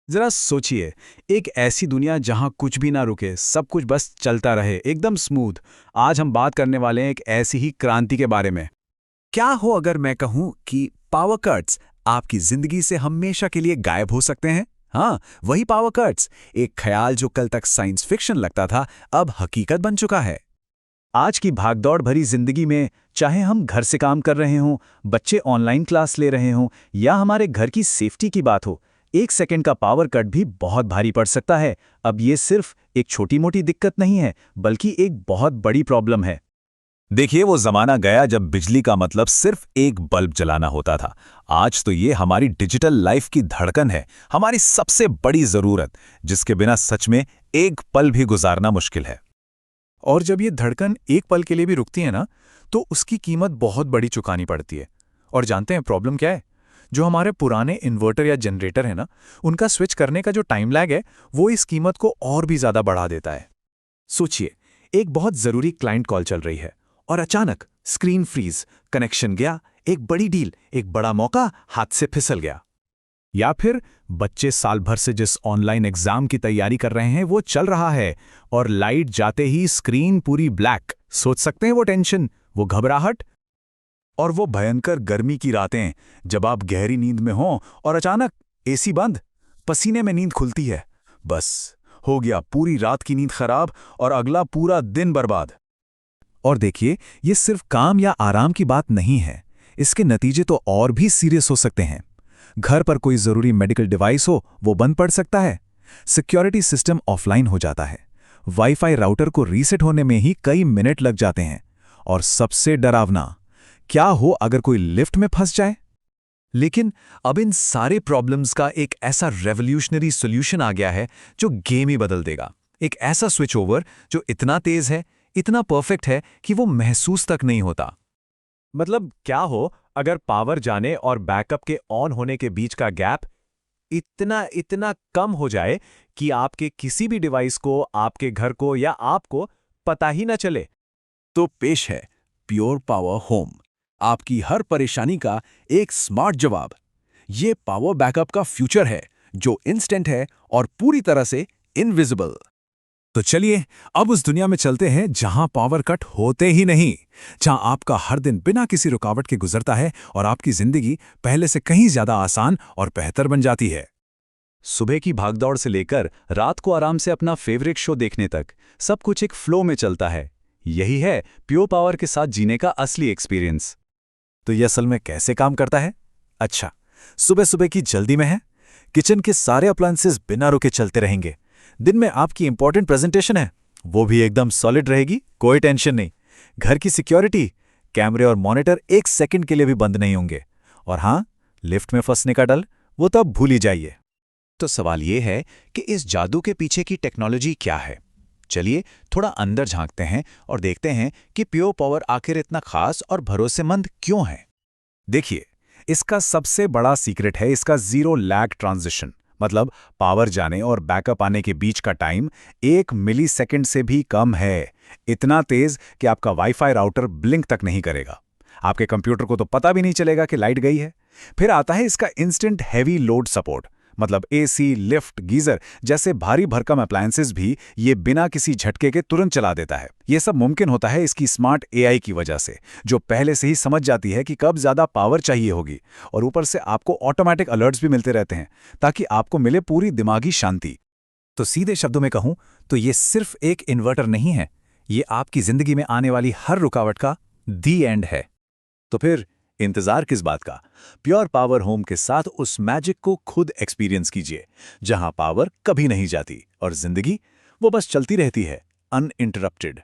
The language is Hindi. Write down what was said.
जरा सोचिए, एक ऐसी दुनिया जहां कुछ भी ना रुके, सब कुछ बस चलता रहे, एकदम स्मूथ। आज हम बात करने वाले हैं एक ऐसी ही क्रांति के बारे में। क्या हो अगर मैं कहूं कि पावर कट्स आपकी जिंदगी से हमेशा के लिए गायब हो सकते हैं? हाँ, वही पावर कट्स, एक ख्याल जो कल तक साइंस फिक्शन लगता था, अब हकीकत बन चुका है। आज की भागदौड़ भरी जिंदगी में, चाहे हम घर से काम कर रहे हों, बच्चे ऑनलाइन क्लास ले रहे हों, या हमारे घर की सेफ्टी की बात हो, एक सेकंड का पावर कट भी बहुत भारी पड़ सकता है। अब ये सिर्फ एक छोटी मोटी दिक्कत नहीं है, बल्कि एक बहुत बड़ी प्रॉब्लम है। देखिए, वो जमाना गया जब बिजली का मतलब सिर्फ एक बल्ब जलाना होता था। आज तो ये हमारी डिजिटल लाइफ की धड़कन है, हमारी सबसे बड़ी जरूरत, जिसके बिना सच में एक पल भी गुजारना मुश्किल है। और जब ये धड़कन एक पल के लिए भी रुकती है ना, तो उसकी कीमत बहुत बड़ी चुकानी पड़ती है। और जानते हैं प्रॉब्लम क्या है? जो हमारे पुराने इन्वर्टर या जनरेटर है ना, उनका स्विच करने का जो टाइम लैग है, वो इस कीमत को और भी ज्यादा बढ़ा देता है। सोचिए, एक बहुत जरूरी क्लाइंट कॉल चल रही है और अचानक स्क्रीन फ्रीज, कनेक्शन गया, एक बड़ी डील, एक बड़ा मौका हाथ से फिसल गया। या फिर बच्चे साल भर से जिस ऑनलाइन एग्जाम की तैयारी कर रहे हैं वो चल रहा है, और लाइट जाते ही स्क्रीन पूरी ब्लैक। सोच सकते हैं वो टेंशन, वो घबराहट। और वो भयंकर गर्मी की रातें, जब आप गहरी नींद में हों और अचानक एसी बंद, पसीने में नींद खुलती है। बस हो गया, पूरी रात की नींद खराब और अगला पूरा दिन बर्बाद। और देखिए, ये सिर्फ काम या आराम की बात नहीं है, इसके नतीजे तो और भी सीरियस हो सकते हैं। घर पर कोई जरूरी मेडिकल डिवाइस हो, वो बंद पड़ सकता है। सिक्योरिटी सिस्टम ऑफलाइन हो जाता है। वाईफाई राउटर को रीसेट होने में ही कई मिनट लग जाते हैं। और सबसे डरावना, क्या हो अगर कोई लिफ्ट में फंस जाए? लेकिन अब इन सारे प्रॉब्लम्स का एक ऐसा रेवोल्यूशनरी सॉल्यूशन आ गया है जो गेम ही बदल देगा। एक ऐसा स्विच ओवर जो इतना तेज है, इतना परफेक्ट है कि वो महसूस तक नहीं होता। मतलब क्या हो अगर पावर जाने और बैकअप के ऑन होने के बीच का गैप इतना इतना कम हो जाए कि आपके किसी भी डिवाइस को, आपके घर को या आपको पता ही ना चले। तो पेश है प्योर पावर होम, आपकी हर परेशानी का एक स्मार्ट जवाब। ये पावर बैकअप का फ्यूचर है, जो इंस्टेंट है और पूरी तरह से इनविजिबल। तो चलिए, अब उस दुनिया में चलते हैं जहां पावर कट होते ही नहीं, जहां आपका हर दिन बिना किसी रुकावट के गुजरता है और आपकी जिंदगी पहले से कहीं ज्यादा आसान और बेहतर बन जाती है। सुबह की भागदौड़ से लेकर रात को आराम से अपना फेवरेट शो देखने तक, सब कुछ एक फ्लो में चलता है। यही है प्योर पावर के साथ जीने का असली एक्सपीरियंस। तो ये असल में कैसे काम करता है? अच्छा, सुबह सुबह की जल्दी में है, किचन के सारे अप्लायंसेस बिना रुके चलते रहेंगे। दिन में आपकी इंपॉर्टेंट प्रेजेंटेशन है, वो भी एकदम सॉलिड रहेगी, कोई टेंशन नहीं। घर की सिक्योरिटी, कैमरे और मॉनिटर एक सेकंड के लिए भी बंद नहीं होंगे। और हाँ, लिफ्ट में फंसने का डर, वो तो अब भूल ही जाइए। तो सवाल ये है कि इस जादू के पीछे की टेक्नोलॉजी क्या है? चलिए थोड़ा अंदर झांकते हैं और देखते हैं कि प्योर पावर आखिर इतना खास और भरोसेमंद क्यों है। देखिए, इसका सबसे बड़ा सीक्रेट है इसका जीरो लैग ट्रांजिशन। मतलब पावर जाने और बैकअप आने के बीच का टाइम 1 मिलीसेकंड से भी कम है। इतना तेज कि आपका वाईफाई राउटर ब्लिंक तक नहीं करेगा। आपके कंप्यूटर को तो पता भी नहीं चलेगा कि लाइट गई है। फिर आता है इसका इंस्टेंट हैवी लोड सपोर्ट। मतलब एसी, लिफ्ट, गीजर जैसे भारी भरकम अप्लायंसेस भी ये बिना किसी झटके के तुरंत चला देता है। ये सब मुमकिन होता है इसकी स्मार्ट एआई की वजह से, जो पहले से ही समझ जाती है कि कब ज्यादा पावर चाहिए होगी। और ऊपर से आपको ऑटोमेटिक अलर्ट्स भी मिलते रहते हैं, ताकि आपको मिले पूरी दिमागी शांति। तो सीधे शब्दों में कहूं तो ये सिर्फ एक इन्वर्टर नहीं है, ये आपकी जिंदगी में आने वाली हर रुकावट का दी एंड है। तो फिर इंतजार किस बात का? प्योर पावर होम के साथ उस मैजिक को खुद एक्सपीरियंस कीजिए, जहां पावर कभी नहीं जाती और जिंदगी वो बस चलती रहती है, अनइंटरप्टेड।